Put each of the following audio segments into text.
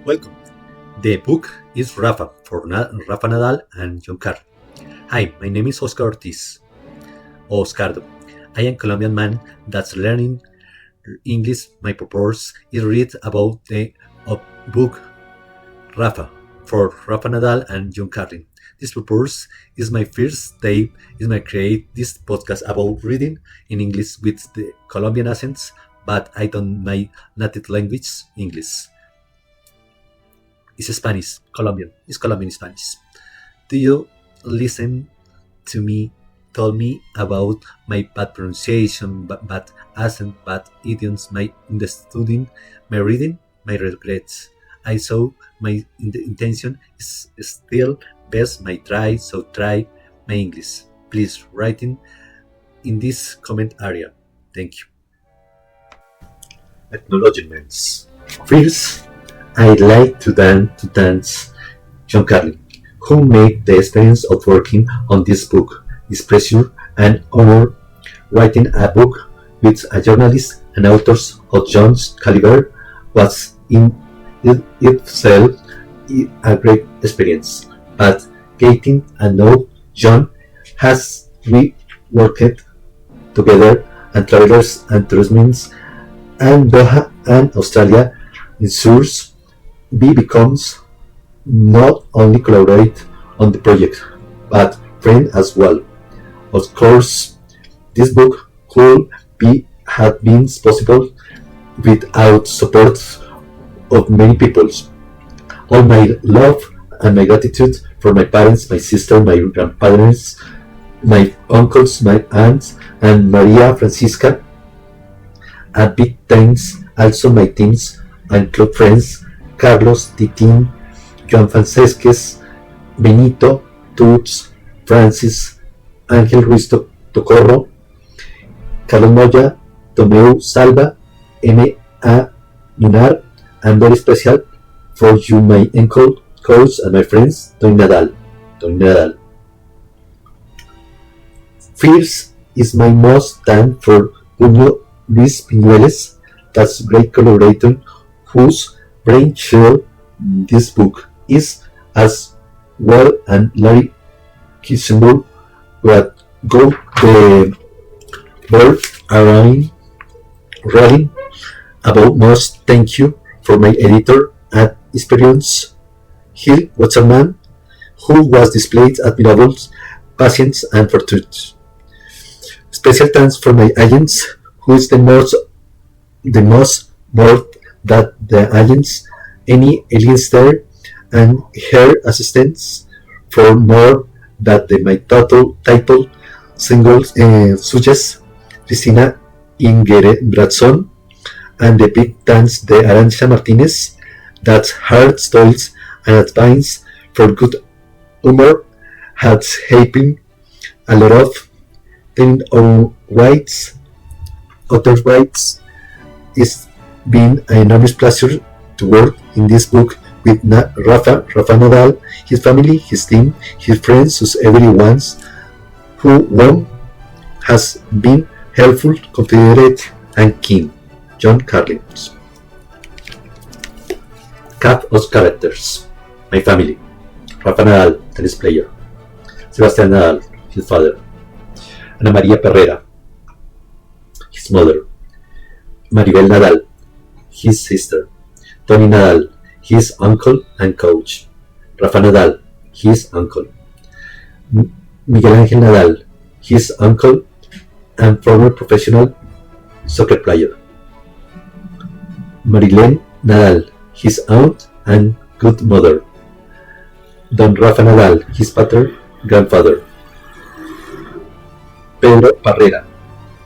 Welcome. The book is Rafa for Rafa Nadal and Jonh. Hi, my name is Ortiz. Oscardo. I am a Colombian man that's learning English. My purpose is read about the book Rafa for Rafa Nadal and Jonh. This purpose is my first step is my create this podcast about reading in English with the Colombian accents, but I don't my native language English. It's Spanish Colombian. It's Colombian Spanish. Do you listen to me? Tell me about my bad pronunciation, bad accent, bad idioms, my in the studying, my reading, my regrets. I saw my intention is still best my try, so try my English. Please write in this comment area. Thank you. Acknowledgements. First, I'd like to thank Jonh Carlin, who made the experience of working on this book is pressure and honor. Writing a book with a journalist and authors of John's caliber was in itself a great experience. But getting to know Jonh as we worked together and travelers and tourism and Doha and Australia ensures we becomes not only collaborate on the project, but friend as well. Of course, this book could have been possible without support of many people. All my love and my gratitude for my parents, my sister, my grandparents, my uncles, my aunts, and Maria Francisca. A big thanks also my teams and club friends Carlos, Titín, Joan Francesques, Benito, Tuts, Francis, Ángel Ruiz Tocorro, Carlos Moya, Tomeu Salva, M.A. Munar, and very special for you, my uncle, coach, and my friends, Jonh Nadal. First is my most thank for Julio Luis Piñueles, that's great collaborator, whose brainchild this book is, as well, and Larry Kissenberg, what go the word around rolling about most thank you for my editor and experience Hill Waterman, who was displayed admirable patience and fortitude. Special thanks for my agents, who is the most more that the agents, any aliens there, and her assistants for more that my title singles suggests Cristina Ingerbradson, and the big thanks the Arancha Martinez, that's hard stories and advice for good humor has helping a lot of in our rights, other rights. It's been an enormous pleasure to work in this book with Rafa Nadal, his family, his team, his friends, everyone who has been helpful, considerate, and keen. Jonh Carlin. Cast of characters. My family. Rafa Nadal, tennis player. Sebastián Nadal, his father. Ana María Perrera, his mother. Maribel Nadal, his sister. Tony Nadal, his uncle and coach. Rafa Nadal, his uncle. Miguel Ángel Nadal, his uncle and former professional soccer player. Marilén Nadal, his aunt and good mother. Don Rafa Nadal, his grandfather. Pedro Parrera,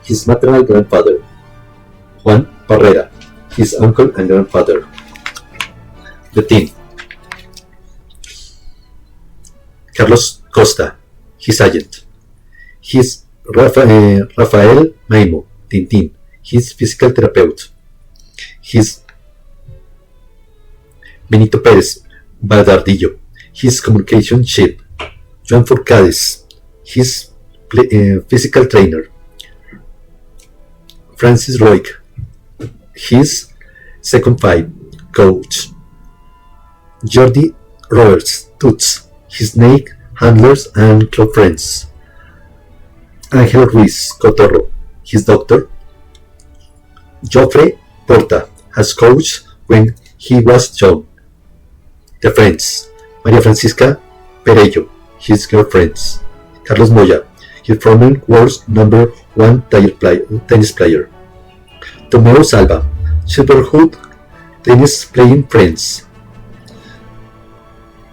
his maternal grandfather. Juan Parrera, his uncle and grandfather. The team. Carlos Costa, his agent. His Rafael Maimo, Tintin, his physical therapeutic. His Benito Pérez Badardillo, his communication chief. Joan Forcades, his physical trainer. Francis Roig, his second five coach. Jordi Roberts, Toots, his snake handlers and club friends. Ángel Ruiz, Cotorro, his doctor. Joffre Porta, has coached when he was young. The friends. María Francisca Perello, his girlfriends. Carlos Moya, his former world's #1 tennis player. Tomeo Salva, Silverhood tennis playing friends.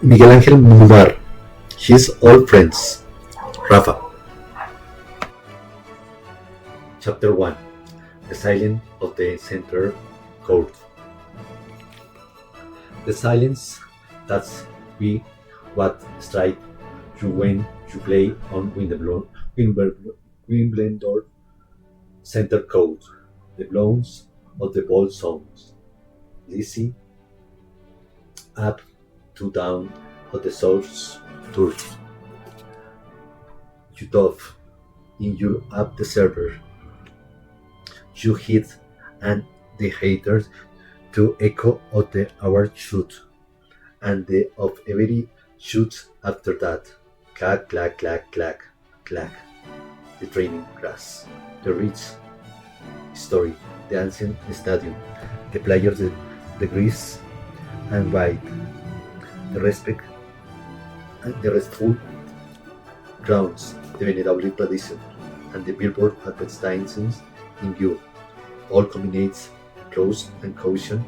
Miguel Ángel Munar, his old friends. Rafa. Chapter 1. The silence of the center court. The silence, that's what strikes you when you play on Wimbledon center court. The blows of the ball sounds. Lizzie up to down of the source turf. You dove in you up the server. You hit and the haters to echo of the our shoot and the of every shoot after that. Clack, clack, clack, clack, clack. The training grass, the rich story, the ancient stadium, the players, the grease and white, the respect and the restful grounds, the venerable tradition, and the billboard advertisements in view. All combinates close and caution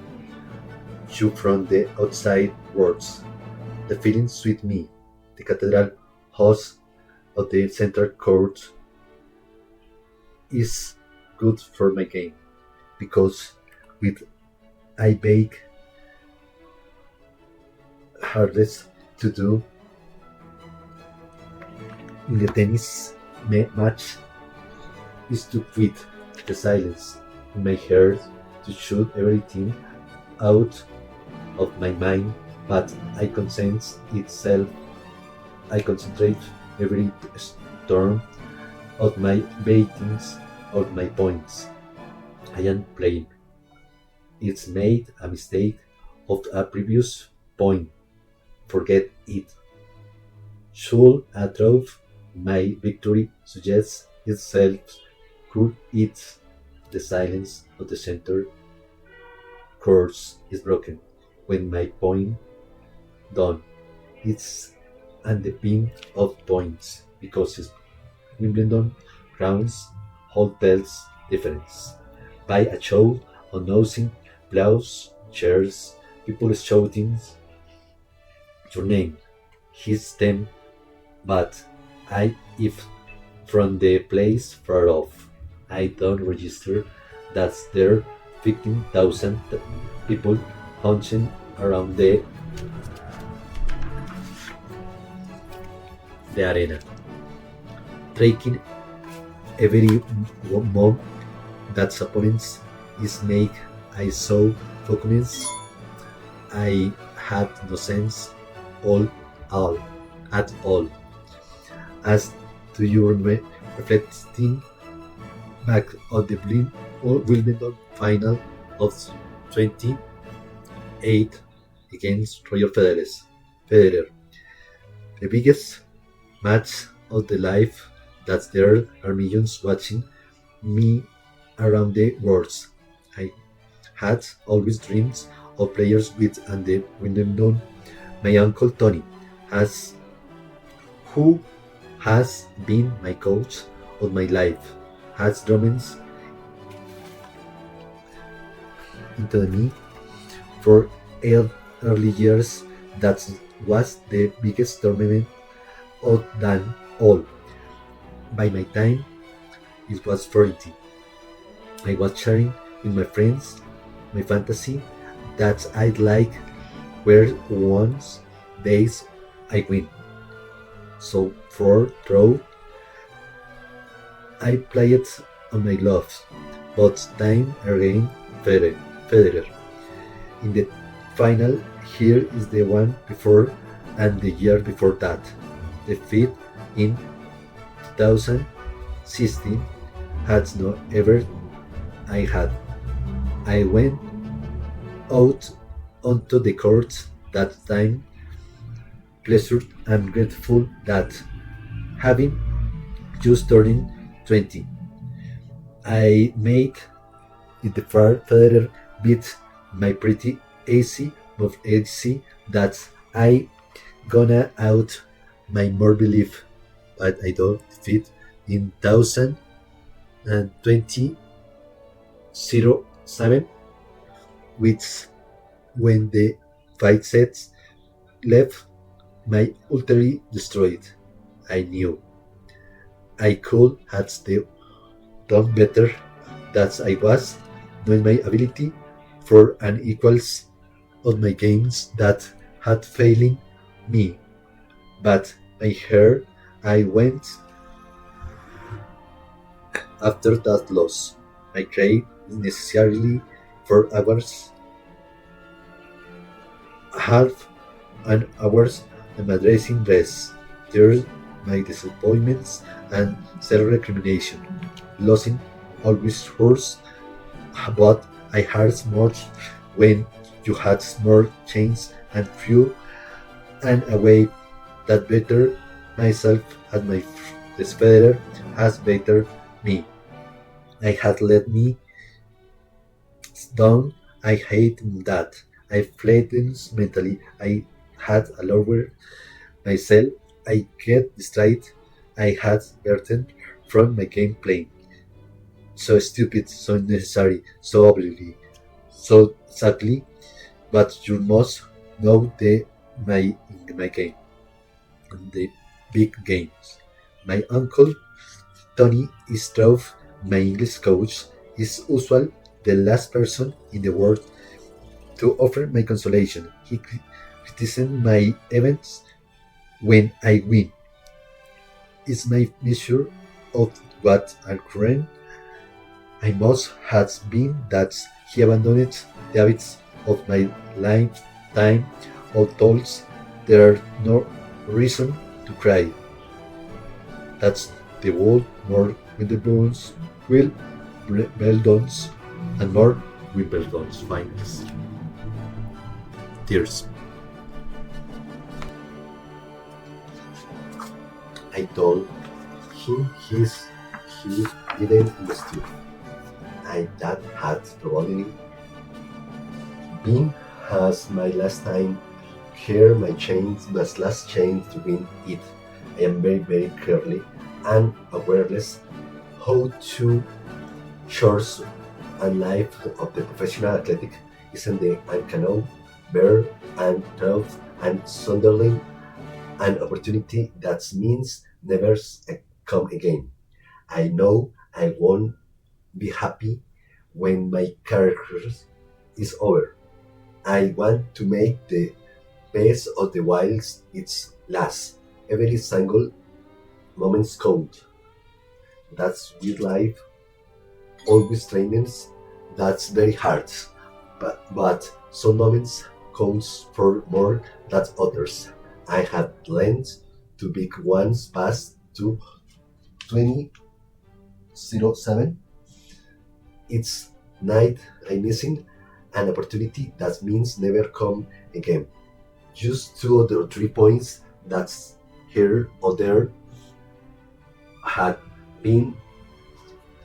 you from the outside words. The feeling sweet me, the cathedral house of the center court is good for my game, because with I bake hardest to do in the tennis match is to quit the silence in my heart, to shoot everything out of my mind, but I concentrate every storm of my baitings, of my points. I am playing. It's made a mistake of a previous point. Forget it. Should a draw my victory suggests itself, could it? The silence of the center course is broken when my point done. It's and the pin of points, because it's Wimbledon grounds hold bells difference. By a show on nosing, blouse, chairs, people shouting your name, his them, but if from the place far off, I don't register that there 15,000 people hunching around the arena, taking every move that opponents is make. I saw documents. I had no sense all at all. As to your reflecting back on the Wimbledon final of 28 against Roger Federer, the biggest match of the life, that there are millions watching me around the world. I had always dreams of players with and the Wimbledon. My uncle Tony who has been my coach of my life, has driven into me for early years. That was the biggest tournament of them all. By my time, it was 40. I was sharing with my friends my fantasy that I'd like where once days I win. So for draw, I played on my love, but time again Federer. In the final, here is the one before and the year before that. The fit in 2016 had no ever I had. I went out onto the court that time pleasured and grateful that having just turned 20, I made it the Federer beat my pretty AC of AC that I gonna out my more belief, but I don't fit in 2007, which when the 5 sets left my utterly destroyed. I knew I could have still done better that I was knowing my ability for an equals of my games that had failing me. But my hair I went after that loss. I cried necessarily for hours, half an hours I'm addressing rest, tears, my disappointments and self-recrimination. Losing always hurts, but I hurt more when you had more chance and few and a way that better myself and my this better has better me. I had let me down. I hate that. I flattened mentally. I had a lower myself. I get distracted. I had burden from my game playing. So stupid, so unnecessary, so oblivious, so exactly. But you must know my game, the big games. My uncle Tony is Strauf, my English coach, is usually the last person in the world to offer my consolation. He criticizes my events when I win. It's my measure of what I current. I must have been that he abandoned the habits of my lifetime or tolls. There are no reason to cry. That's the world more Wimbledons, Wimbledons, and more Wimbledons finals. Tears. I told him he didn't understand. I that had probably been as my last time here my chance was last chance to win it. I am very clearly and awareness how to shores and life of the professional athletic isn't the uncano, bear and tough and Sunderland an opportunity that means never come again. I know I won't be happy when my career is over. I want to make the best of the whilst it's last. Every single moment's count. That's with life. Always trainings. That's very hard. But some moments counts for more than others. I have learned to big ones past to 2007. It's night I'm missing an opportunity that means never come again. Just 2 or 3 points that's here or there had been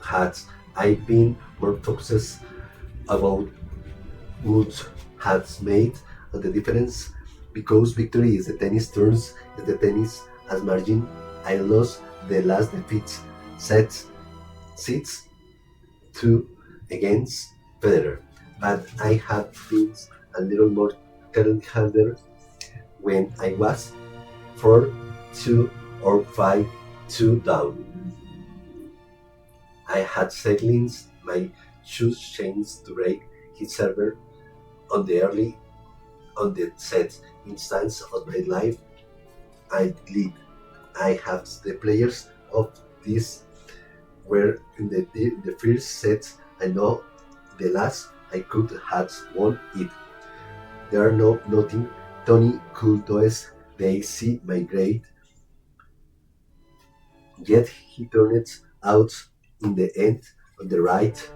had I been more focused about what has made the difference because victory is the tennis turns is the tennis as margin. I lost the last defeat sets 2 against Federer, but I have been a little more calm-handed when I was 4-2 or 5-2 down. I had settings my shoes chains to break his server on the set instance of my life. I lead. I have the players of this were in the first set. I know the last I could have won it. There are nothing Tony could do as they see my grade. Yet he turned out in the end on the right.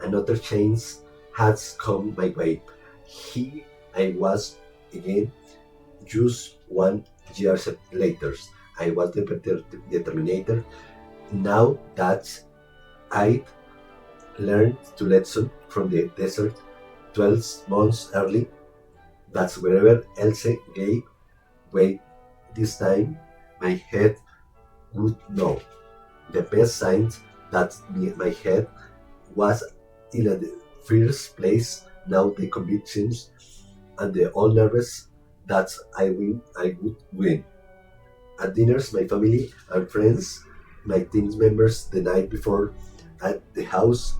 Another chance has come my way. I was again just 1 year later. I was determined. Now that I learned to lesson from the desert 12 months early, that's wherever else gave way this time, my head would know. The best signs that my head was in the first place, now the convictions and the all nervous that I would win. At dinners, my family and friends, my team members the night before at the house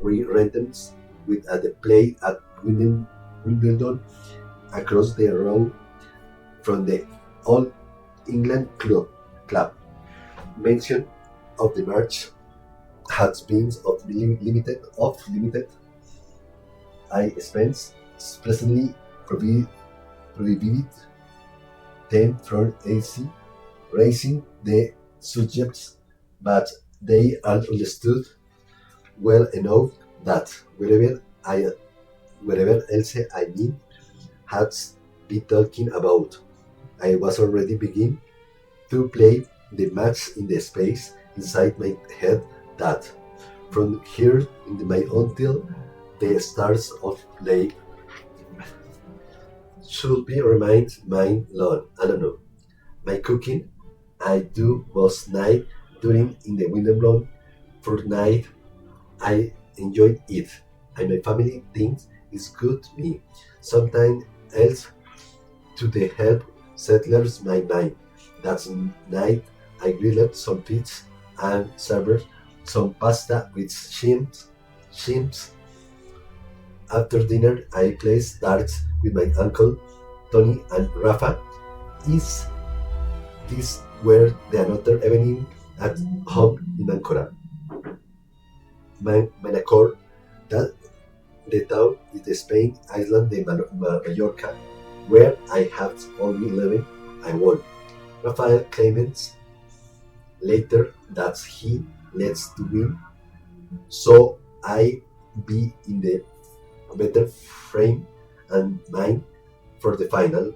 we rented with at the play at Wimbledon across the road from the All England Club. Mention of the match has been limited. I spent presently prohibited them from AC raising the subjects, but they understood well enough that wherever else I mean had be talking about, I was already beginning to play the match in the space inside my head that from here in my until the stars of play should be remained mine alone. I don't know. My cooking I do most night during in the Wimbledon fortnight. I enjoyed it, and my family thinks it's good to me. Sometimes else to the help settlers my mind. That night I grilled some pizza and served some pasta with shrimps. After dinner I played darts with my uncle Tony and Rafa. Is this were the another evening at home in Manacor, that the town is the Spain island de Mallorca, where I have only 11. I won. Rafael claims later that he lets to win, so I be in the better frame and mind for the final,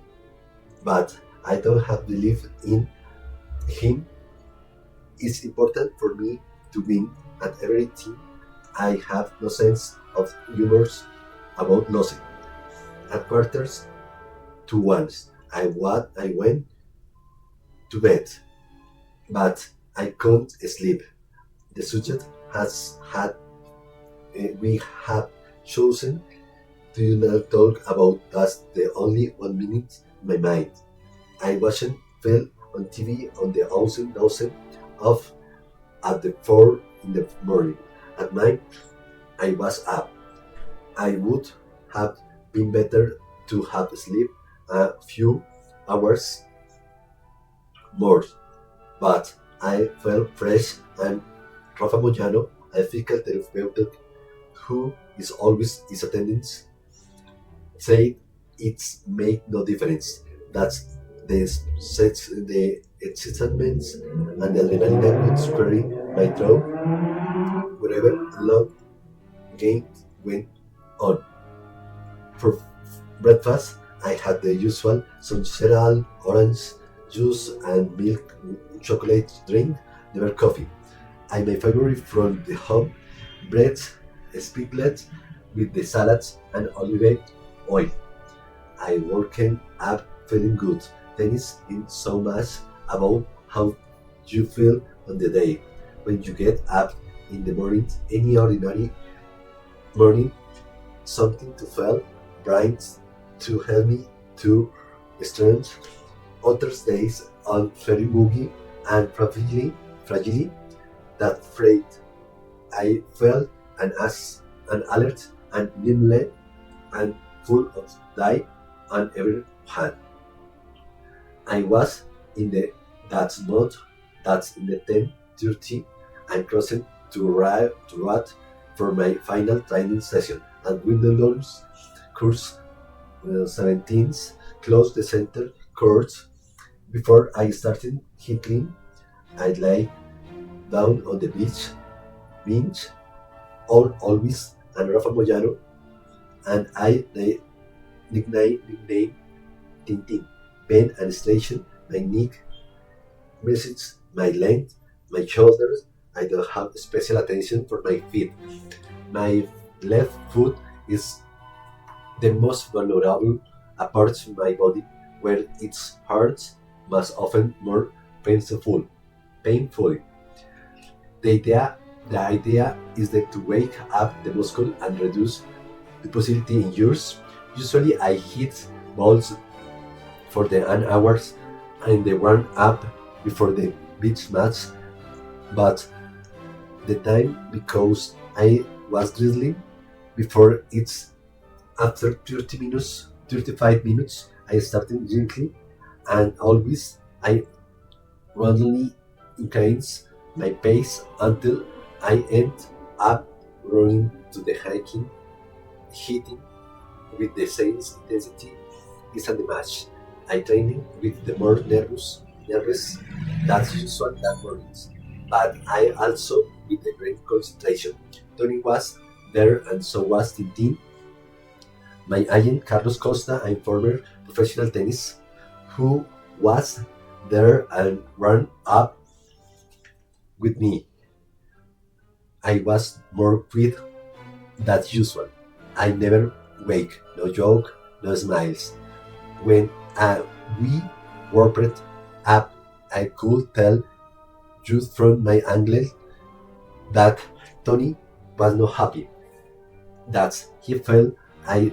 but I don't have belief in him. It's important for me to win at everything. I have no sense of humor about losing. At quarters to ones, I went to bed, but I couldn't sleep. The subject has had we have chosen to not talk about that's the only 1 minute in my mind. I watched film on TV on the thousand of at the 4 in the morning. At night I was up. I would have been better to have sleep a few hours more, but I felt fresh, and Rafa Moyano, a physical therapeutic who is always in attendance, said it's make no difference. That's the excitement and the adrenaline would spread my throat wherever long game went on. For breakfast, I had the usual some cereal, orange juice, and milk chocolate drink, never coffee. And my favorite from the home, bread, spiglet with the salads and olive oil. I woken up feeling good. Tennis is so much about how you feel on the day. When you get up in the morning, any ordinary morning, something to feel bright to help me to strength. Other days are very muggy and fragile. That afraid I felt an alert and nimble and full of life on every hand. I was in the that's in the 10:30 and crossing to Rat for my final training session at Wimbledon's course 17th, close the center court. Before I started hitting, I lay down on the bench, always, and Rafa Moyano and I the nickname Tintin, bend and station, my neck, measures my length, my shoulders. I don't have special attention for my feet. My left foot is the most vulnerable part of my body, where it hurts most often more painful. Painfully. The idea, the idea is that to wake up the muscle and reduce the possibility in use. Usually I hit balls for the an hours and the warm up before the beach match, but the time because I was drizzling before it's after 30 minutes, 35 minutes, I started drinking and always I randomly increase my pace until I end up running to the hiking, hitting with the same intensity is a match. I training with the more nervous that's usual that mornings, but I also with the great concentration. Tony was there and so was Tintin. My agent Carlos Costa, a former professional tennis, who was there and ran up with me. I was more quiet than usual. I never wake, no joke, no smiles. When we warped up, I could tell just from my angle that Tony was not happy. That he felt I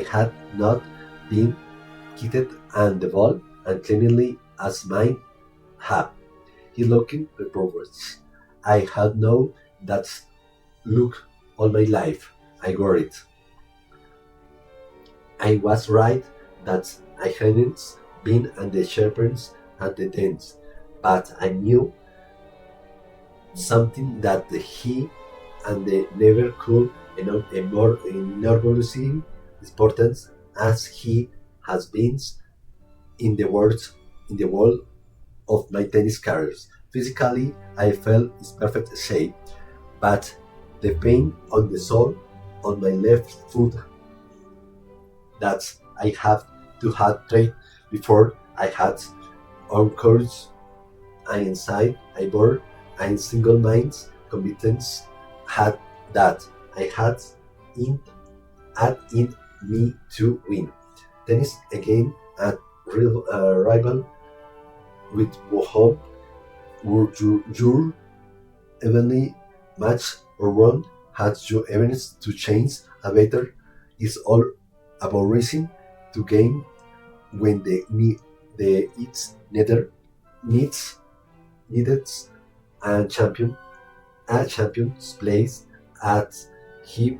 had not been kicked and the ball and cleanly as mine had. He looking reproached. I had known that look all my life. I worried. I was right that I hadn't been at the Shepherds at the dance, but I knew something that he and they never could a more enormously important as he has been in the world of my tennis careers. Physically, I felt in perfect shape, but the pain on the sole on my left foot that I have to have tried before I had on course and inside I bore and single minds competence had that I had in me to win. Tennis again at rival with Bohom were your evenly match or run had your evidence to change a better is all about racing to gain when the it's neither needed a champion's place at he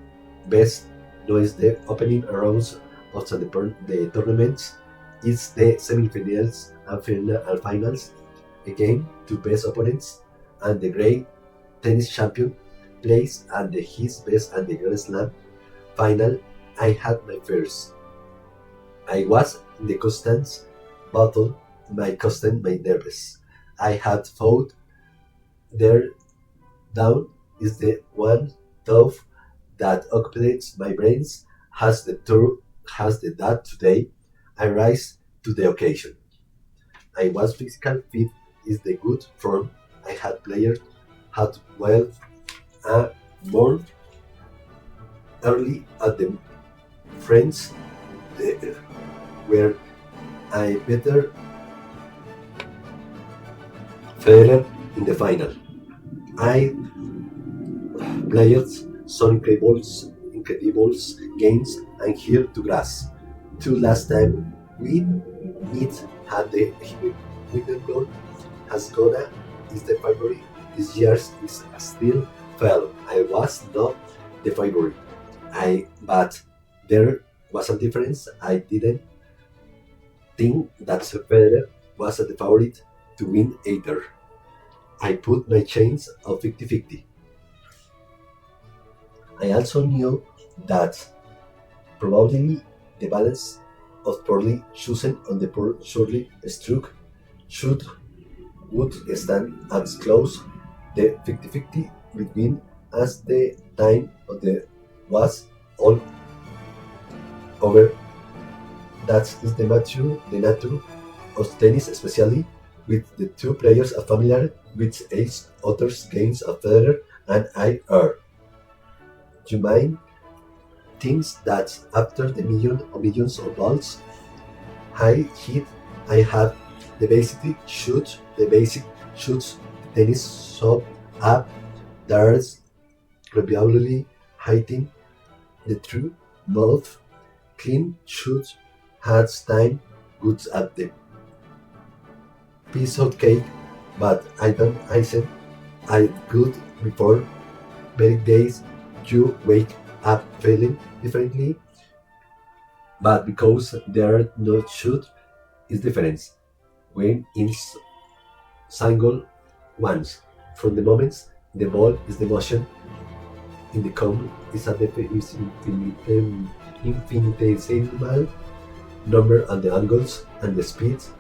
best knows the opening rounds of the tournaments is the semifinals and finals again to best opponents and the great tennis champion plays and his best and the Grand Slam final. I had my first. I was in the constant battle, my nervous. I had fought there down is the one thought that occupies my brains has the that today I rise to the occasion. I was physical fit is the good form I had played had well more early at the friends where I better Federer in the final. I played some incredible games and here to grass. Two last time we meet had the Wimbledon has gonna is the favorite. This year is still fell. I was not the favorite. But there was a difference. I didn't think that Federer was the favorite to win either. I put my chance of 50-50. I also knew that probably the balance of poorly chosen on the poor shortly stroke would stand as close the 50-50 would win as the time of the was all over That is the nature of tennis, especially with the two players are familiar with each other's games of Federer and I are. You might think that after the millions of balls I hit, I have the basic shoots tennis sub up there's reliably hitting the true mouth clean shoots has time goods at the piece of cake, but I said I good before very days you wake up feeling differently, but because there are no shoot is difference when it's single ones. From the moments the ball is the motion in the cone is infinitesimal number and the angles and the speeds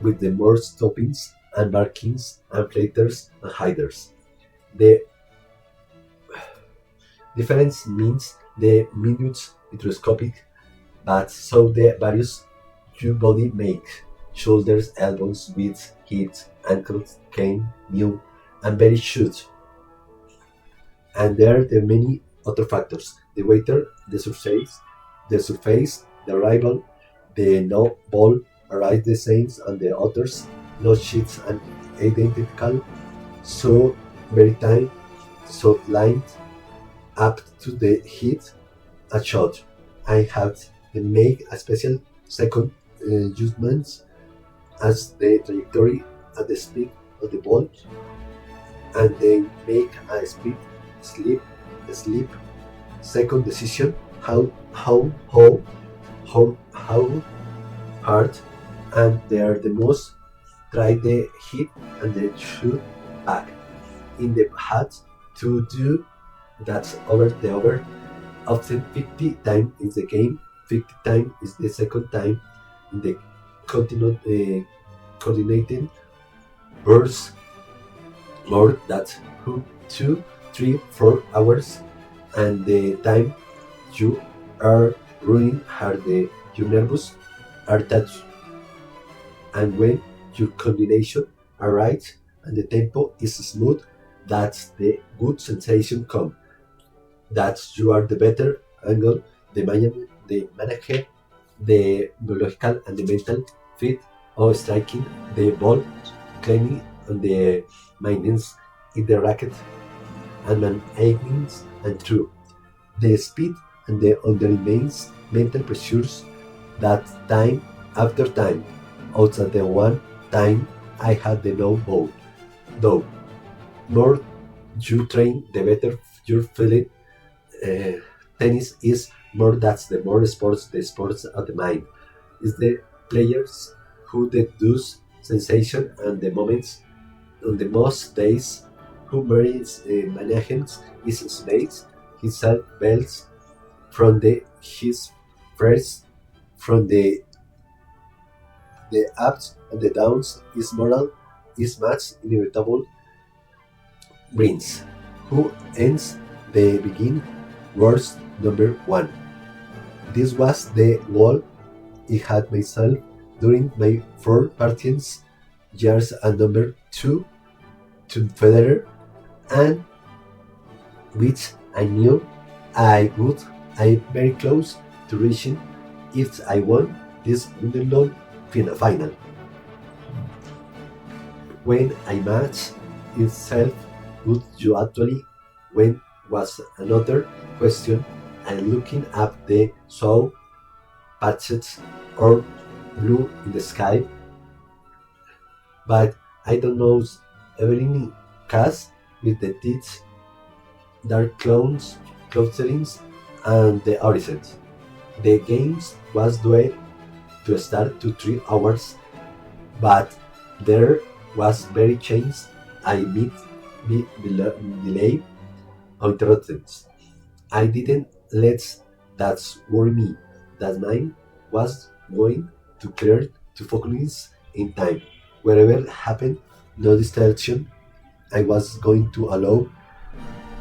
with the more stoppings and markings and flatters and hiders. The difference means the minutes microscopic, but so the various your body make shoulders, elbows, width, hips, ankles, cane, knee, and very shoot. And there are the many other factors: the waiter, the surface, the arrival, the no ball arrive the same, and the others no sheets and identical. So very time, so lined up to the hit a shot. I had to make a special second judgments as the trajectory at the speed of the ball, and then make a sleep second decision how hard and they are the most try the hit and the shoot back in the hat to do that's over the over often 50 times is the game 50 times is the second time in the coordinating bursts more that 2, 3, 4 hours and the time you are running hard your nervous are touched and when your coordination are right and the tempo is smooth that's the good sensation come that you are the better angle the manager the biological and the mental fit of striking the ball cleanly on the maintenance in the racket and maintenance and through the speed and the on the remains mental pressures that time after time outside the one time I had the no ball though more you train the better you feel it tennis is more that's the more sports the sports of the mind is the players who deduce sensation and the moments on the most days who marries manages his space his self belts from the his first from the ups and the downs is moral is much inevitable brings who ends the begin words number 1 this was the goal I had myself during my 4 parties years and number 2 to Federer and which I knew I would I very close to reaching if I won this Wimbledon final. When I match itself would you actually win was another question and looking up the so patches or blue in the sky but I don't know every cast with the teeth dark clowns clusterings and the horizons the games was due to start to 3 hours but there was very change I meet be delay or interruptions I didn't let that worry me that mine was going to clear to focus in time wherever happened no distraction I was going to allow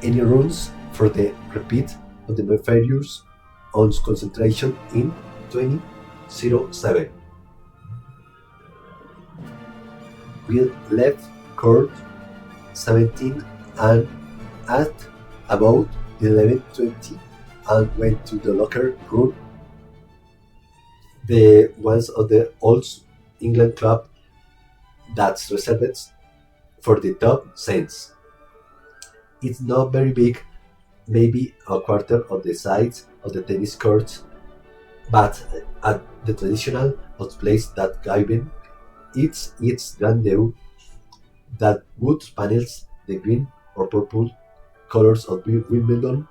any runs for the repeat of the failures on concentration in 20 07. We left court 17 and at about 11:20 and went to the locker room, the ones of the Old England club that's reserved for the top saints. It's not very big, maybe a quarter of the size of the tennis court, but at the traditional hot place that given its grandeur, that wood panels the green or purple colors of Wimbledon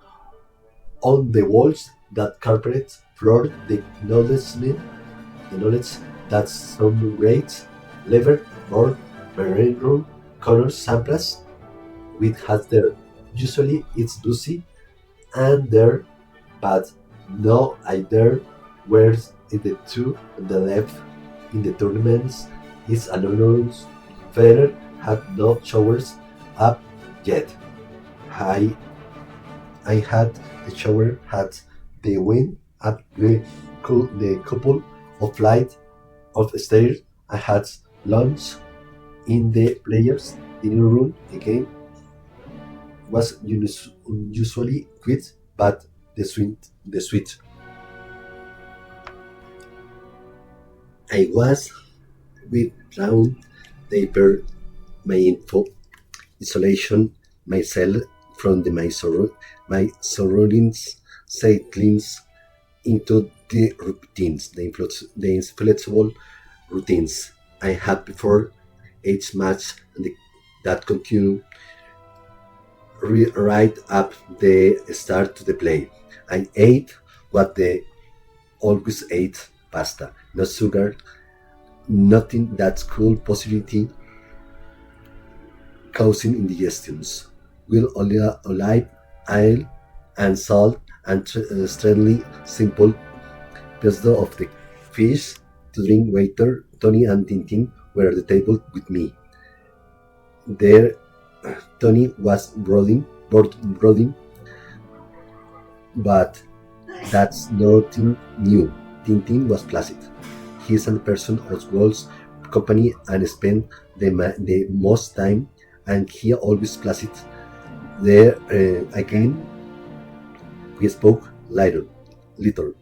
on the walls, that carpet floor the knowledge that some great leather or maroon color samples with has there. Usually it's dusty and there, but no either where's in the two on the left in the tournaments is anonymous. Federer had no showers up yet. I had the shower hat. The wind up the couple of flight of stairs. I had lunch in the players' dinner room. Again was unusually quiet, but the sweet. I was withdrawn. They were my info, isolation, myself from my surroundings, settings into the routines, the inflexible routines I had before each match, and that continue right up the start to the play. I ate what they always ate: pasta, no sugar, nothing that could possibly causing indigestions. With olive oil and salt and extremely simple pesto of the fish. To drink, waiter Tony and Tintin were at the table with me. There, Tony was brooding, but that's nothing new. Tintin was placid. He's a person of Walt's company and spent the most time, and he always placid. There again, we spoke little.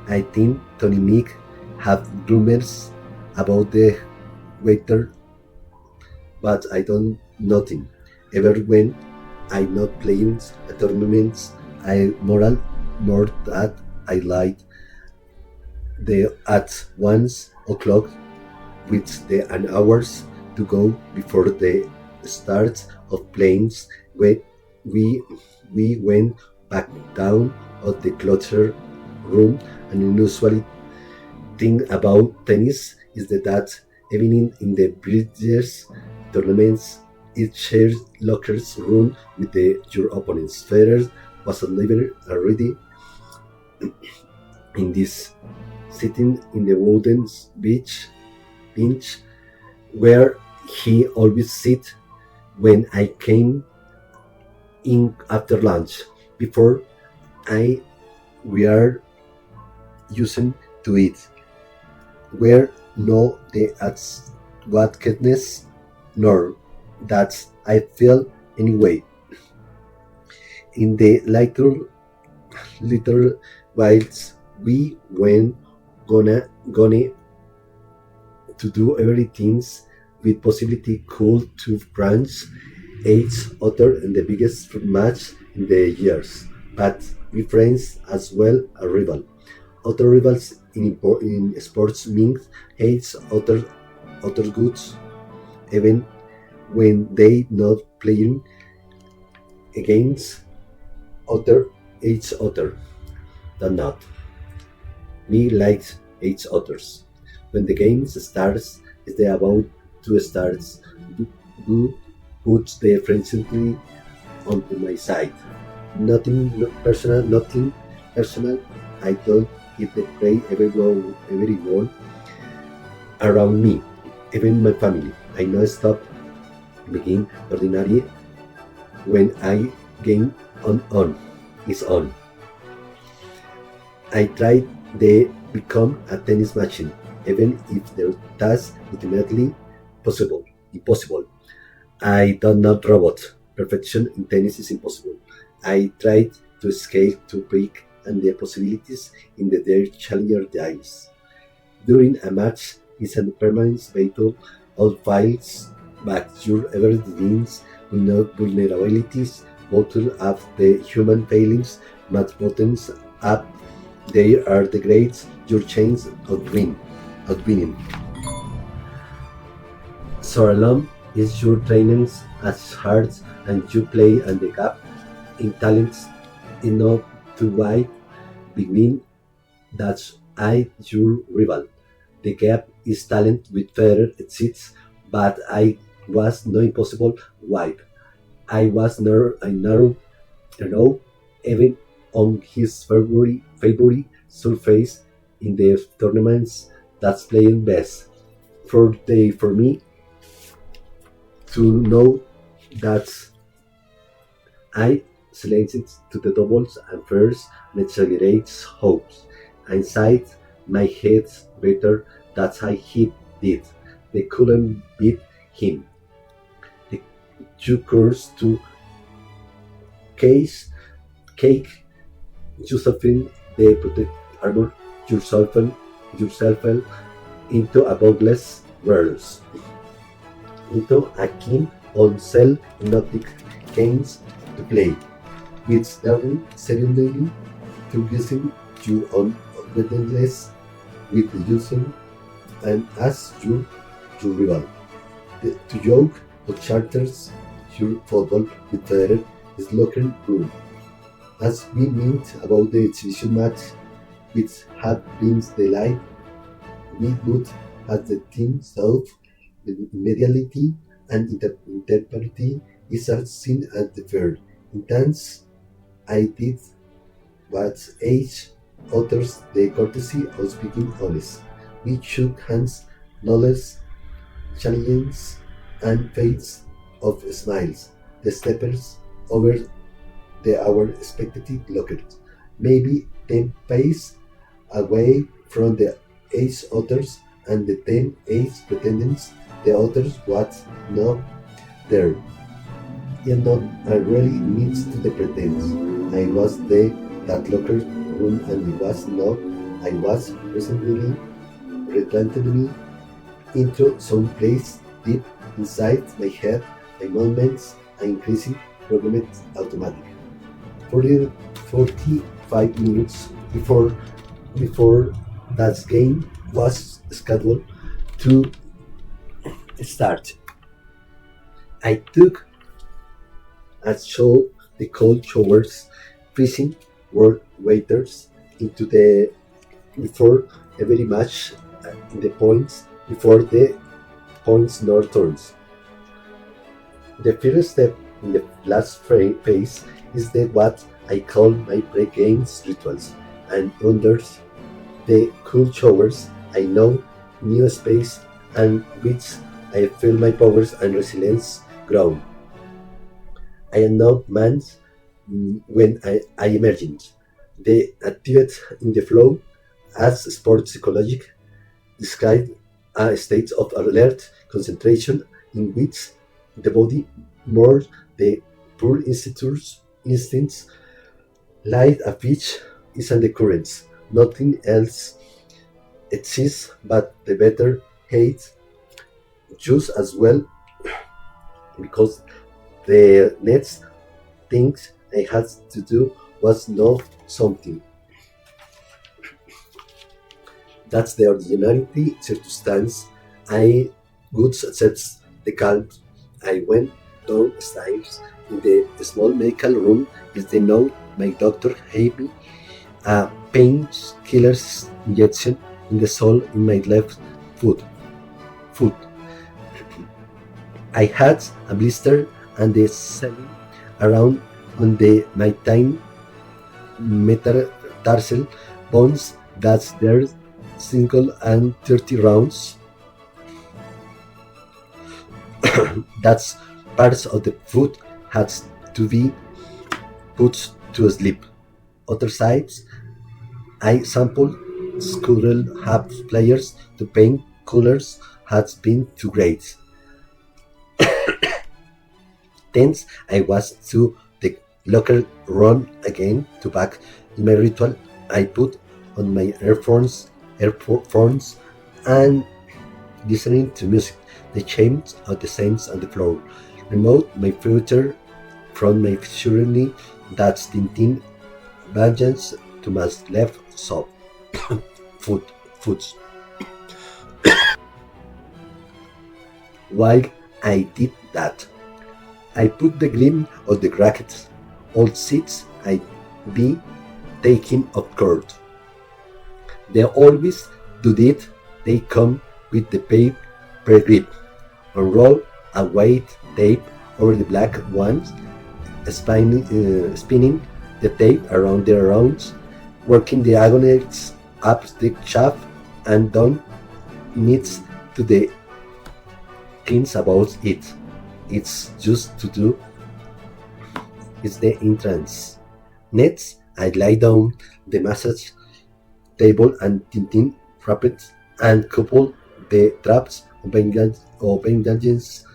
I think Tony Meek had rumors about the waiter, but I don't nothing. Ever when I not playing at tournaments, I more that I lied the at 1:00 with the an hours to go before the start of planes. We went back down of the clutter room, and unusually thing about tennis is that evening in the British tournaments it shares lockers room with your opponents. Federer was already in this, sitting in the wooden bench where he always sit when I came in after lunch. Before we are using to eat, where no the advocateness nor that I feel anyway. In the little whiles we went gonna to do everything with possibility cool to branch each other in the biggest match in the years, but we friends as well a rival. Other rivals in sports mean hates other goods, even when they not playing against each other. Than not. Me likes each others. When the game starts, is they about to start. Who puts their friendshiply onto my side? Nothing personal. I don't if they play everyone around me, even my family. I know stop begin ordinary when I game on is on. I tried to become a tennis machine, even if the task ultimately impossible. I don't know robot. Perfection in tennis is impossible. I tried to scale to break and the possibilities in the their challenger eyes. During a match is a permanent battle of files, but your every dreams vulnerabilities, bottle up the human failings, match buttons up. They are the grades your chains of winning. So alone is your trainings as hard and you play and the gap in talents enough to wipe between that's I your rival. The gap is talent with further exists, but I was no impossible wipe. I was narrow even on his favorite surface in the tournaments that's playing best. For me to know that I selected to the doubles and first and exaggerates hopes. Inside my head better that I he did. They couldn't beat him. The two curse to case cake yourself in the protect armor yourself into a boundless world. Into a king on cell hypnotic games to play. With Darwin suddenly to using your own obedience with the using and as your rival. To joke or charters your football with the locker room. As we meant about the exhibition match which had been the light, we would as the team south mediality and interpreting is as seen at the fair. Intense I did what age authors the courtesy of speaking honest. We shook hands, knowledge, challenges, and fates of smiles. The steppers over the our expected lockers. Maybe 10 pace away from the age authors and the 10 age pretendants, the authors was not there. Yet not I really needs to the pretense. I was there that locker room and it was not I was recently replanted me into some place deep inside my head, my movements are increasing programmed automatic. 45 minutes before that game was scheduled to start. I took a show the cold showers, freezing work waiters into the before every match in the points before the points nor turns. The first step in the last phase is the what I call my pre-games rituals, and under the cool showers I know new space and which I feel my powers and resilience grow. I am not man when I emerged. The activity in the flow as sport psychologic describe a state of alert concentration in which the body more the poor instincts light a fish is in the currents. Nothing else exists but the better hate just as well because the next thing I had to do was know something. That's the ordinary circumstance. I would accept the calm. I went downstairs in the small medical room with the note my doctor gave me a painkiller injection in the sole in my left foot. Foot. I had a blister and the swelling around on the my tiny metatarsal bones that's there single and 30 rounds. That's parts of the foot has to be put to sleep. Other sides I sampled squirrel half players to paint colors has been too great. Tense I was to the locker run again to back in my ritual. I put on my earphones and listening to music. The chimes of the saints on the floor. Remote my future from my surely that's Tintin vengeance to my left sob. Foot. While I did that, I put the gleam of the rackets. Old seats I'd be taking off court. They always do it. They come with the paper grip. Unroll a white tape over the black ones, spinning the tape around their rounds, working diagonals up the shaft and down needs to the things about it. It's just to do. It's the entrance. Next, I lie down the massage table and Tintin wrapped and couple the traps of bandages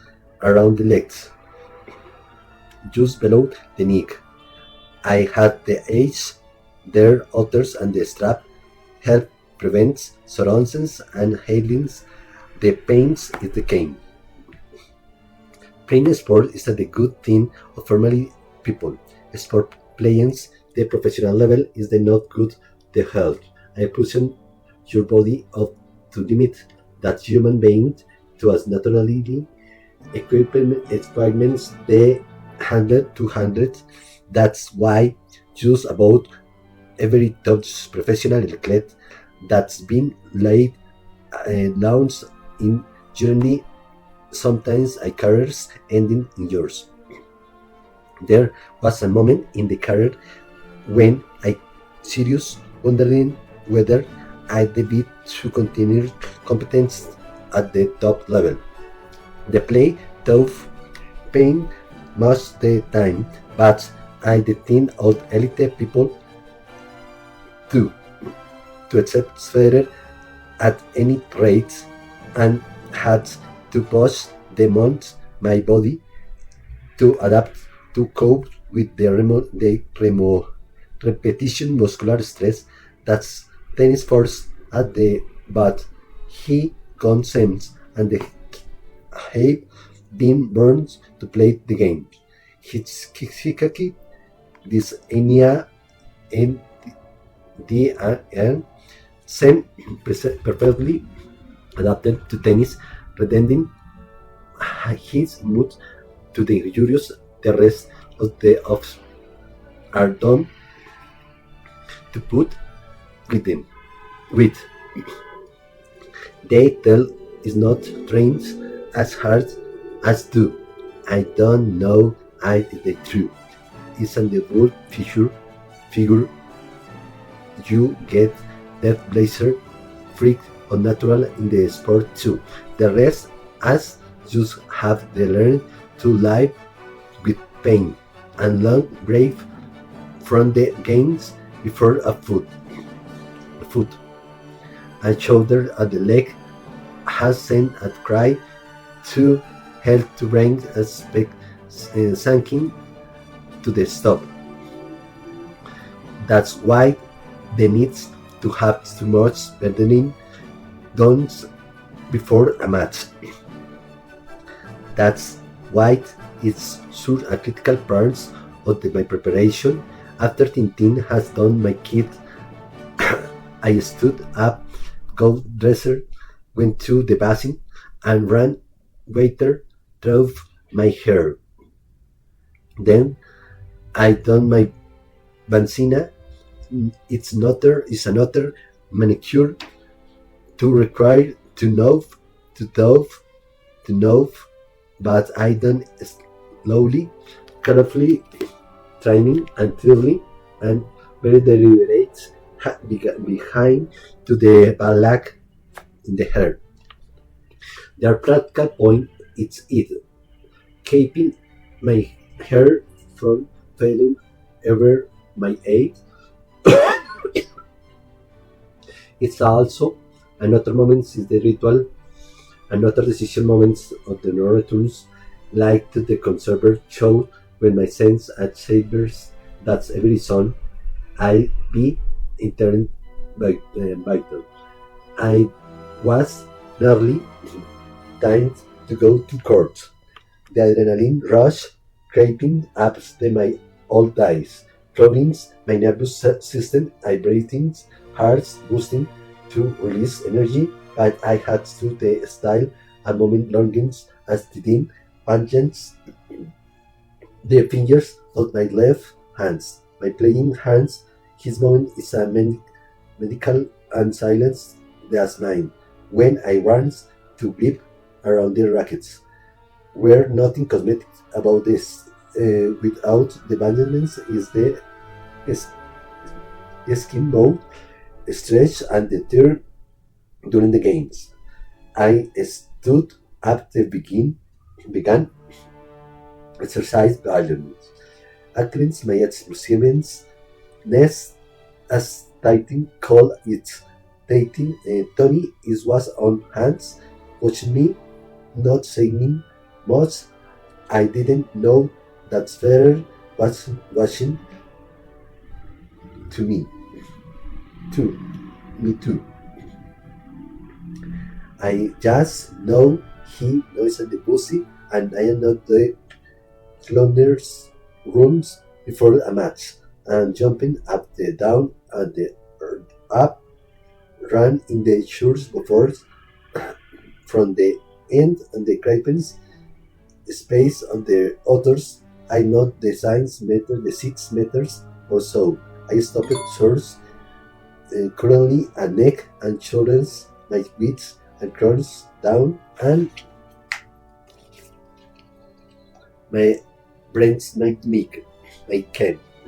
around the legs, just below the neck. I had the edge there, others and the strap help prevent soreness and healings the pains it became. Playing sport is a good thing of family people. Sport playing the professional level is the not good the health. I pushing your body up to limit that human being to as naturally equipments the 100 200. That's why just about every top professional athlete that's been laid launched in journey sometimes a careers ending in yours. There was a moment in the career when I serious wondering whether I'd be to continue competence at the top level. The play tough pain most the time, but I think of elite people too to accept failure at any rate and had to push the month my body to adapt to cope with the repetition muscular stress that's tennis force at the but he consents and the have been burned to play the game. Hitchhiking this Enya and DN seem perfectly adapted to tennis, redending his mood to the curious. The rest of the offs are done to put with them. With they tell is not trained as hard as do. I don't know I the truth. Isn't the good figure you get that blazer freak unnatural in the sport too. The rest as just have to learn to live with pain and long brave from the games before a foot and shoulder at the leg has sent a cry to help to bring a sinking to the stop. That's why they need to have too much burdening done before a match. That's why it's such a critical part of my preparation. After Tintin has done my kit, I stood up, got dressed, went to the basin, and ran water drove my hair. Then I done my benzina. It's another manicure to require to know, but I done slowly, carefully, training until and very deliberate behind to the black in the hair. Their practical point is it, keeping my hair from failing ever my age It's also another moment is the ritual, another decision moments of the no returns, like to the conservator show when my sense at sabers that's every son I be interned vital. I was nearly time to go to court. The adrenaline rush creeping up my old eyes, troubling my nervous system, vibrating, hearts boosting to release energy, but I had to the style a moment longings as the dim pungence the fingers of my left hands. My playing hands, his moment is a medical and silence as mine. When I runs to grip around the rackets. Where nothing cosmetic about this. Without the bandagement is the is, skin mode stretch and the tear during the games. I stood up to began exercise violence. Athletes my experiments nest as Titan call it. Dating Tony is was on hands, watching me, not saying much. I didn't know that Federer was watching to me. Too. Me too. I just know he knows the pussy and I am not the clowners rooms before a match and jumping up the down and the up ran in the shores before from the end and the cripens space on the others. I know the signs meter the 6 meters or so. I stopped shores currently a neck and shoulders my feet and curls down and my brains my neck my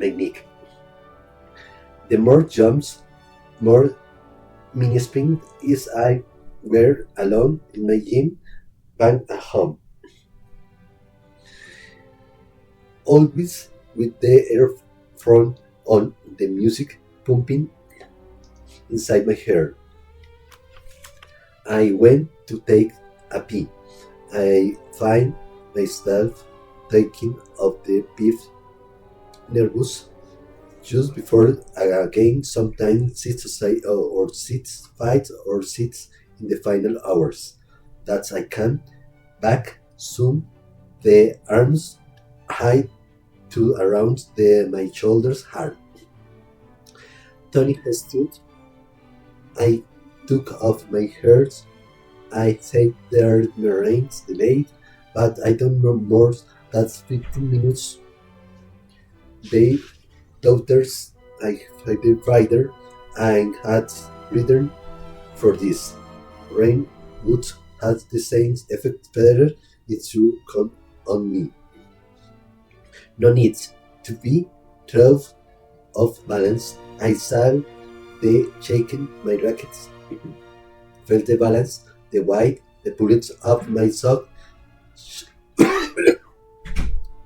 neck. The more jumps, more mini spin is I were alone in my gym back at home. Always with the air front on the music pumping inside my hair. I went to take a pee. I find myself taking of the beef nervous just before a game, sometimes 6 in the final hours. That I can back soon the arms high to around my shoulders hard. Tony has stood. I took off my hairs. I think there the rains delayed, but I don't know more. That's 15 minutes. They daughters I had a rider and had written for this. Rain would have the same effect better it should come on me. No need to be 12 off balance. I saw the shaking my rackets. Felt the balance, the weight, the bullets of my sock.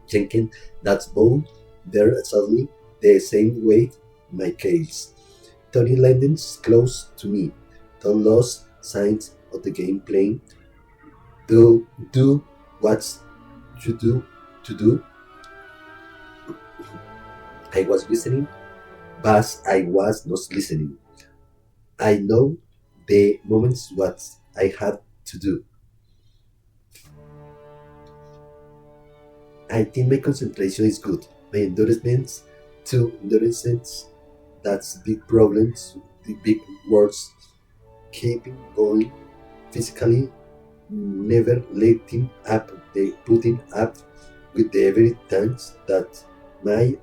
Thinking that's both there suddenly the same weight my case. Tony Landon's close to me. Don't lose signs of the game playing. Do what you do to do. I was listening, but I was not listening. I know the moments what I had to do. I think my concentration is good. My endurance, too, endurance, that's big problems, the big words, keeping going physically, never letting up, the putting up with the every times that my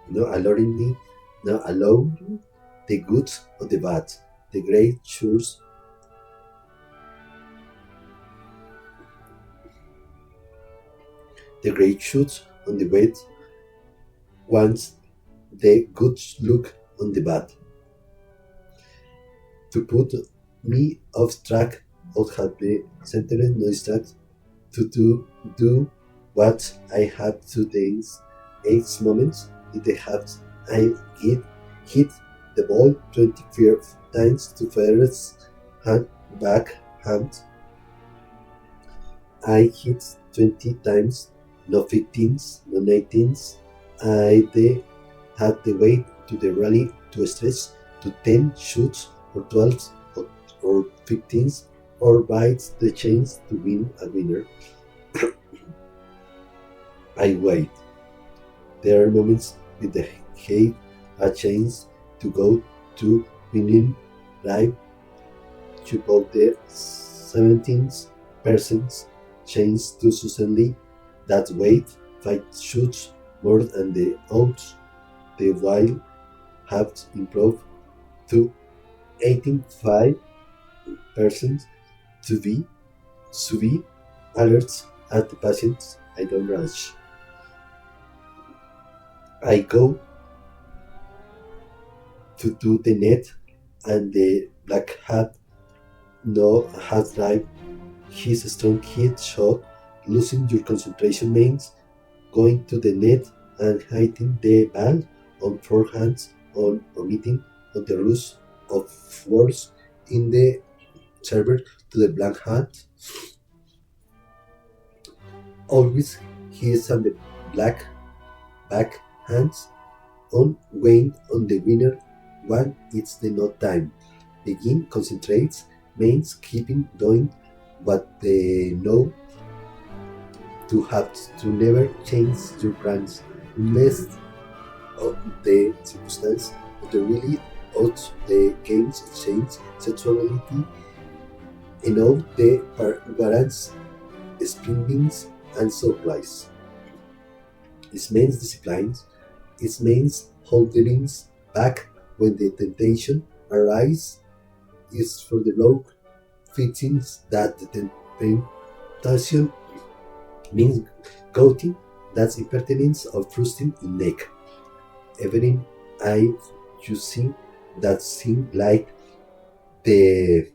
no allowing me, no allowing the good or the bad, the great chores, the great shoots on the bed, once the good look on the bad. To put me off track of have the center no distract to do what I had to dance 8 moments in the heart I get hit the ball 25 times to Federer's backhand. I hit 20 times, no 15s, no 19s. Had the weight to the rally to stretch to 10 shoots or 12s or 15s or bites the chains to win a winner. I wait. There are moments with the head a chance to go to winning live to both the 17% chance to suddenly that weight 5 shoots more than the odds. The while have improved to 85% to be alerts at the patients I don't rush. I go to the net and the black hat has drive his strong hit shot, losing your concentration means going to the net and hitting the ball on forehands on omitting on the rules of words in the server to the black hat. Always he is on the black backhands on weighing on the winner when it's the not time. Begin concentrates means keeping doing what they know to have to never change your plans unless of the circumstance of the really out the games change sexuality and all the warrants spendings and supplies. It means disciplines, it means holding back when the temptation arises is for the low fittings that the temptation means goating, that's impertinence of thrusting in neck. Every eye you see that seem like the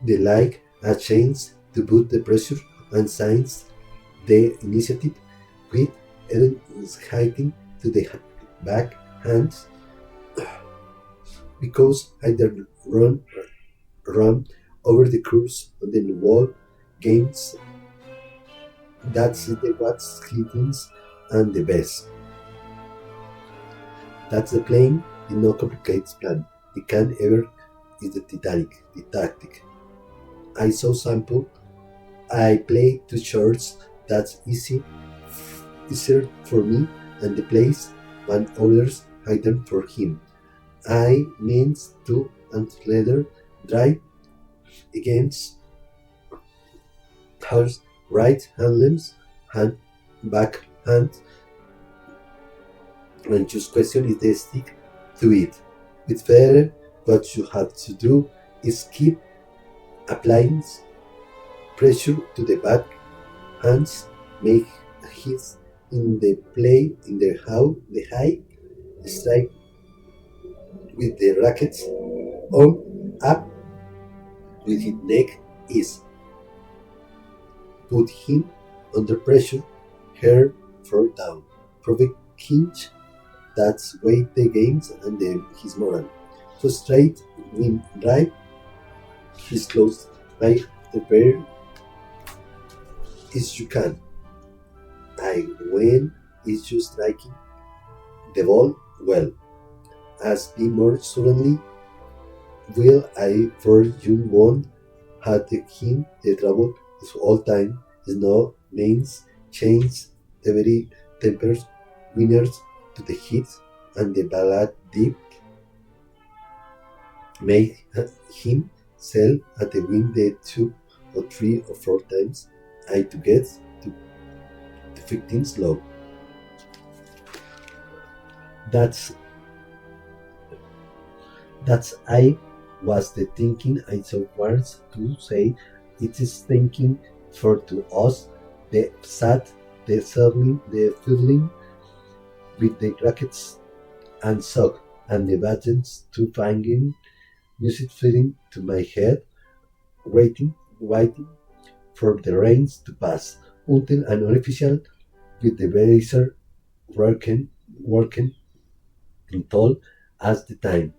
like a chance to put the pressure and signs the initiative with Ellen hiding to the back hands because either run over the course on the wall games that's the what's hittings and the best. That's the plan, is no complicated plan. It can ever is the tactic. I saw sample. I play 2 shorts. That's easier for me and the place when others hidden for him. I means to and leather drive against horse right hand limbs, hand back hand, and just question is the stick to it. With Federer, what you have to do is keep applying pressure to the back hands, make hits in the play in the high strike with the rackets on up with his neck is put him under pressure, hair fall down, provoke hinge, that's weight the games and his moral. Frustrate win right, he's closed by the pair is you can. I when is you striking the ball well. As be more suddenly will I for you won had the him the trouble is all time is no means change the very tempers winners to the hit and the ballad deep make him sell at the win the 2 or 3 or 4 times I to get to the 15th low. That's I was the thinking I saw words to say it is thinking for to us the sad, the settling, the fiddling with the rackets and sock and the buttons to finding music fitting to my head, waiting for the rains to pass until an unofficial with the razor working tall as the time.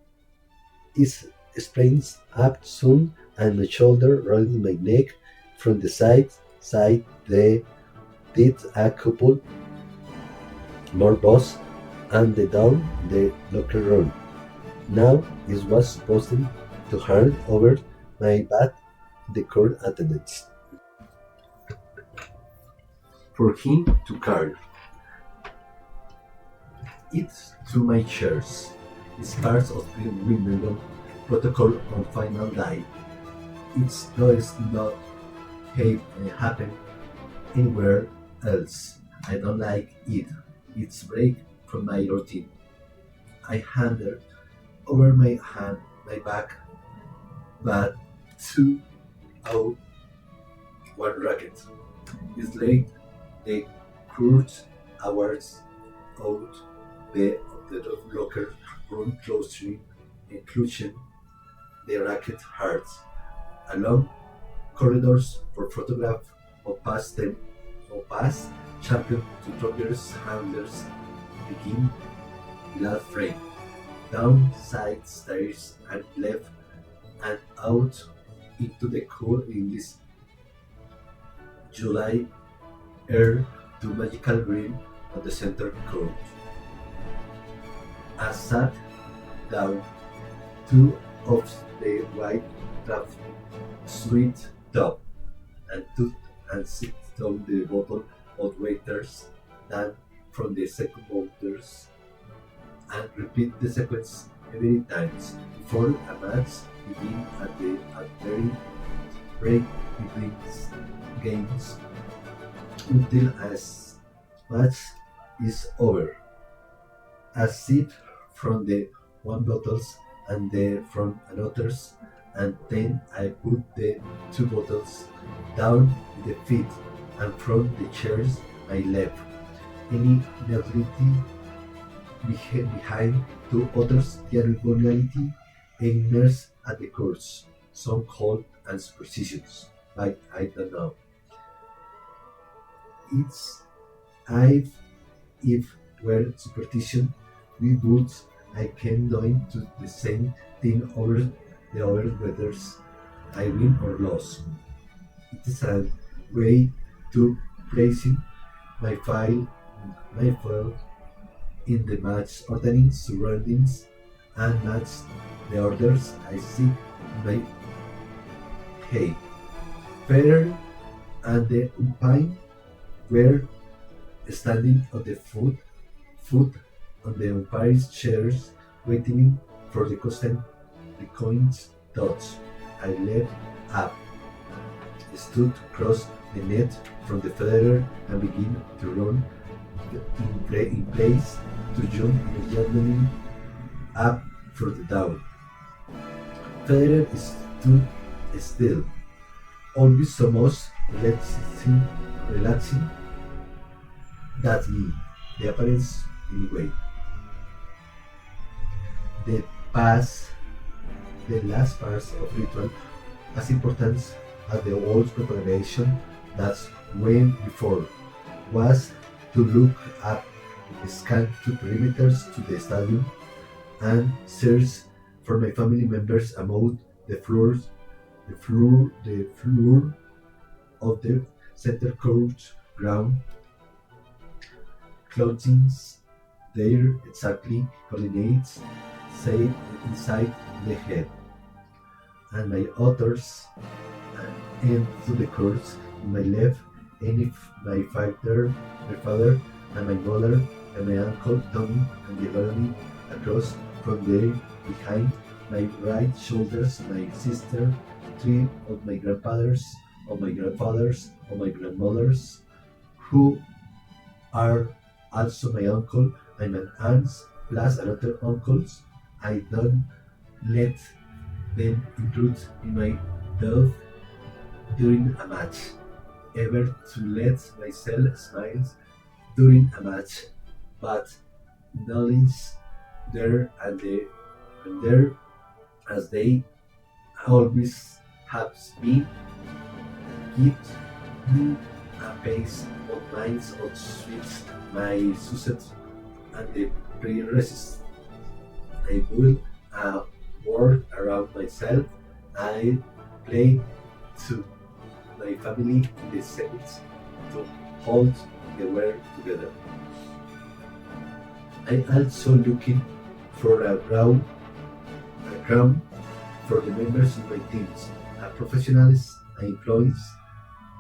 It springs up soon, and my shoulder rolling my neck from the side. They did a couple more boss and the down the locker room. Now it was supposed to hand over my bag the court attendants for him to carry it to my chairs. It's part of the Wimbledon protocol on final day. It does not happen anywhere else. I don't like it. It's break from my routine. I handed over my back, but two out one racket. It's like the curved hours out of the locker room closely, including the racket hearts, along corridors for photograph or past champion tutorials handlers begin last frame, down side stairs and left and out into the cool English July air to magical green on the center court. I sat down, two of the white draft sweet top and took and sit down the bottle of waiters then from the second voters and repeat the sequence every times before a match begin at very break between games until as match is over. I sip from the one bottles and the from another's and then I put the two bottles down the feet and from the chairs I left any neutrality behind two others diagonality ignorance at the course, some called and superstitions, but I don't know. It's if were superstition, we would I came doing to the same thing over the other weathers I win or lose. It is a way to placing my file in the match ordering surroundings and match the orders I see in my head. Federer and the umpire were standing on foot on the umpire's chairs, waiting for the coins toss. I left up, stood across the net from the Federer and began to run in place to jump immediately up for the down. Federer stood still, always so much relaxing that me, the appearance anyway. The last parts of ritual, as important as the old preparation that went before, was to look up, scan two perimeters to the stadium, and search for my family members among the floor of the center court ground, clothings there exactly coordinates say inside the head, and my others and to the courts in my left, and if my father and my mother and my uncle Tommy and diagonally across from there behind my right shoulders my sister, three of my grandfathers, of my grandfathers, of my grandmothers, who are also my uncle and my aunts, plus another uncles. I don't let them intrude in my love during a match, ever to let myself smile during a match, but knowledge there and there as they always have been, give me a pace of minds of sweets, my success and the pre-resist I build a world around myself. I play to my family in the sense to hold the world together. I also looking for a ground for the members of my teams, professionals, employees,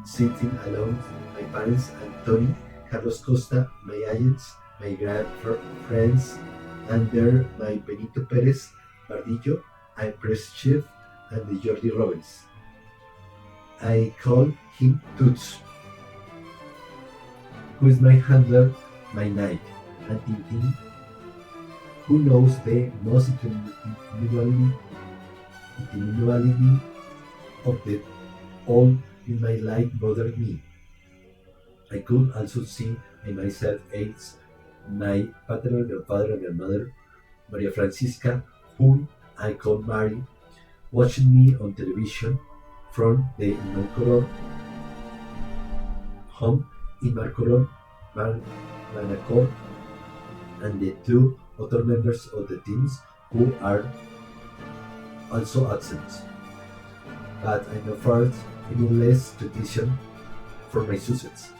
sitting alone, my parents, Anthony, Carlos Costa, my agents, my friends, and there my Benito Perez, Bardillo, I press shift, and the Jordi Robbins. I call him Toots, who is my handler, my knight, and Tintin, who knows the most individuality of the all in my life bothered me. I could also see in myself as my paternal grandfather and grandmother, Maria Francisca, whom I called Mary, watching me on television from the Manacor home in Manacor, and the two other members of the teams who are also absent. But I know first any less tradition for my success.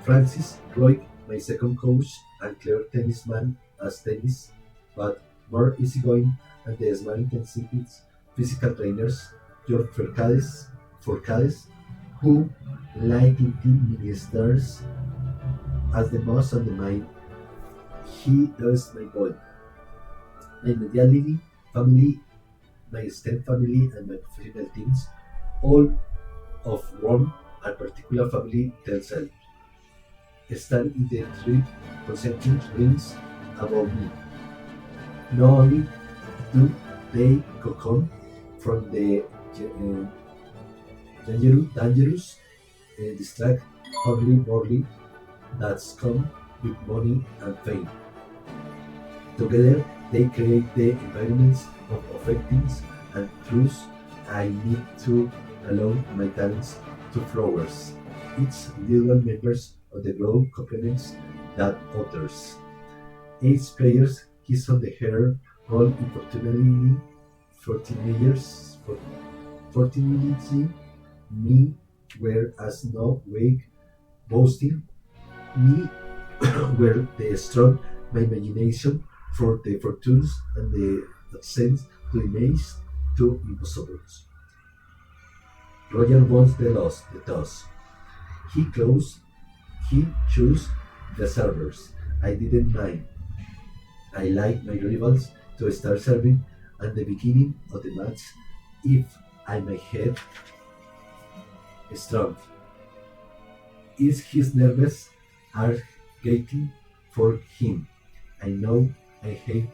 Francis Roy, my second coach and clever tennisman as tennis, but more easygoing and the smart intensive physical trainers, George Forcades, who, like in ministers, as the most on the mind, he does my boy. My immediately family, my extended family, and my professional teams, all of one and particular family themselves, stand in the three concentric rings above me. Not only do they come from the dangerous, distract, worldly that's come with money and fame. Together, they create the environments of affectings and truths I need to allow my talents to flourish. Each individual members of the group complements that others. Eight players kiss on the hair roll importunately 14 me were as no wake boasting me were the strong my imagination for the fortunes and the sense to image to impossibles. Roger wants the toss. He chose the servers. I didn't mind. I like my rivals to start serving at the beginning of the match if I may have strong. Is his nerves are getting for him? I know I have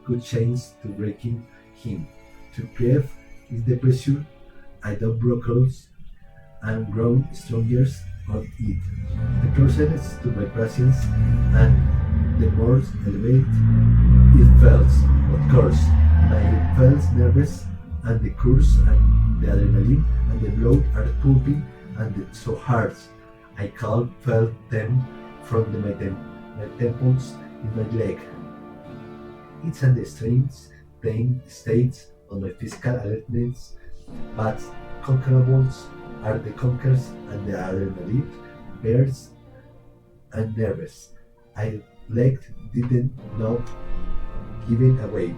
good chance to breaking him. To prove is the pressure I don't brockles and grow stronger on it. The closeness to my presence and the more elevated it felt. Of course, I felt nervous and the curse and the adrenaline and the blood are pumping and it's so hard. I can't feel them from my temples in my leg. It's an strange pain states on my physical alertness, but conquerables are the conquers and the adrenaline bears and nervous. I legged didn't not given away.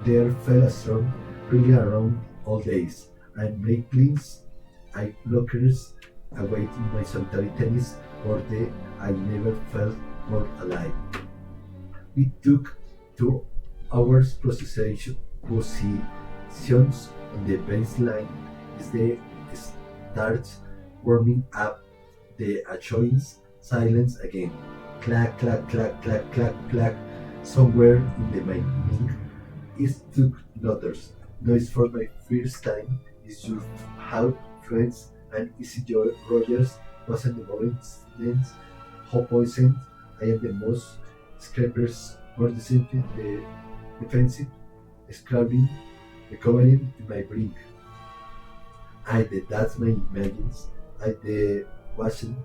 There fell a storm really around all days. I make cleans, I blockers, awaiting my solitary tennis birthday. I never felt more alive. We took 2 hours positions on the baseline as they starts warming up. The adjoins silence again. Clack, clack, clack, clack, clack, clack. Somewhere in the main it took notice. Noise for my first time is just how friends and Easy Rogers was in the moments how poisoned I am the most scrapers more defensive, scrubbing, recovering in my brink. I did that my imagines, I did watching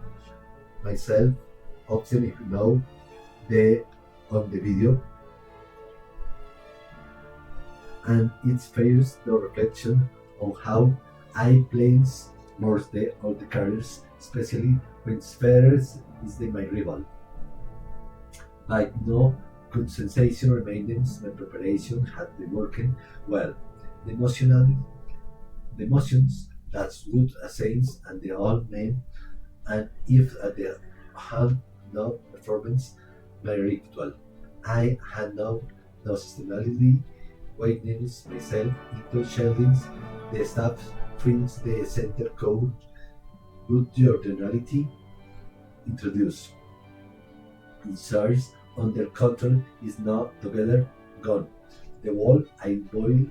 myself often ignore the on the video. and it fears the reflection on how I plays more all the careers, especially when Spheres is my rival. By no good sensation remains my preparation had been working well. The emotions that's good assails and the all men, and if at the hand no performance my ritual. I had no systematically wideness myself into shellings, the staff brings the center code, good ordinality introduced. Inserts under control is not together gone. The wall I boil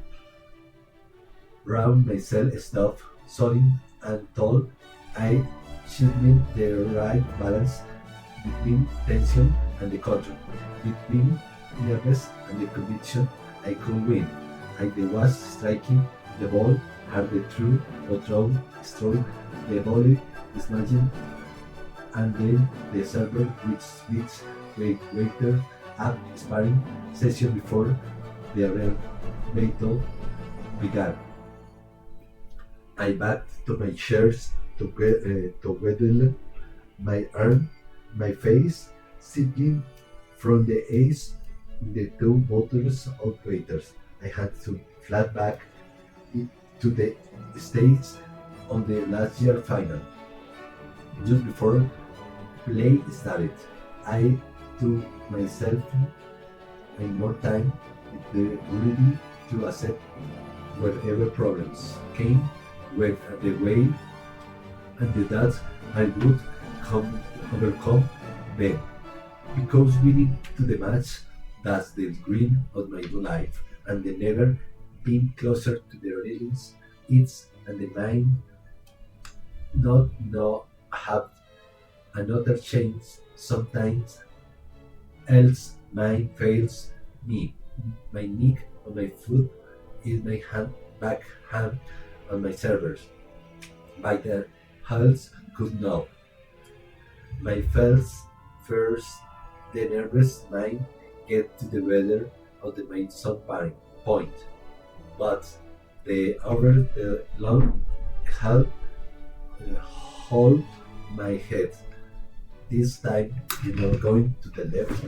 round myself stuff, solid and tall. I should mean the right balance between tension and the control, between nervous and the conviction I could win. I was striking the ball hard the true or drawn stroke, the volley is margin, and then the server which speaks waiter up sparring session before the real battle began. I backed to my chairs to wiggle my arm, my face, sitting from the ace in the two bottles of waiters. I had to flat back to the stage on the last year final. Just before play started, I took myself and more time with the ability to accept whatever problems came with the way and that I would overcome them. Because winning to the match, that's the green of my life, and the never being closer to the railings, it's and the mind not have another chance sometimes else mind fails me. My neck on my foot is my back hand on my servers. By the hulls could know. My first the nervous mind get to the weather of the main sun point. But the over the long help hold my head. This time you not going to the left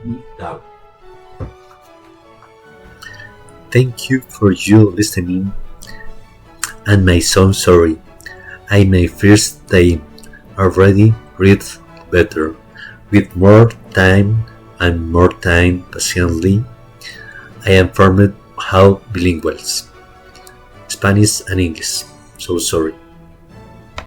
me down. Thank you for you listening, and my son sorry. I my first day already read better, with more time and more time paciently. I am formed how bilinguals, Spanish and English. So sorry.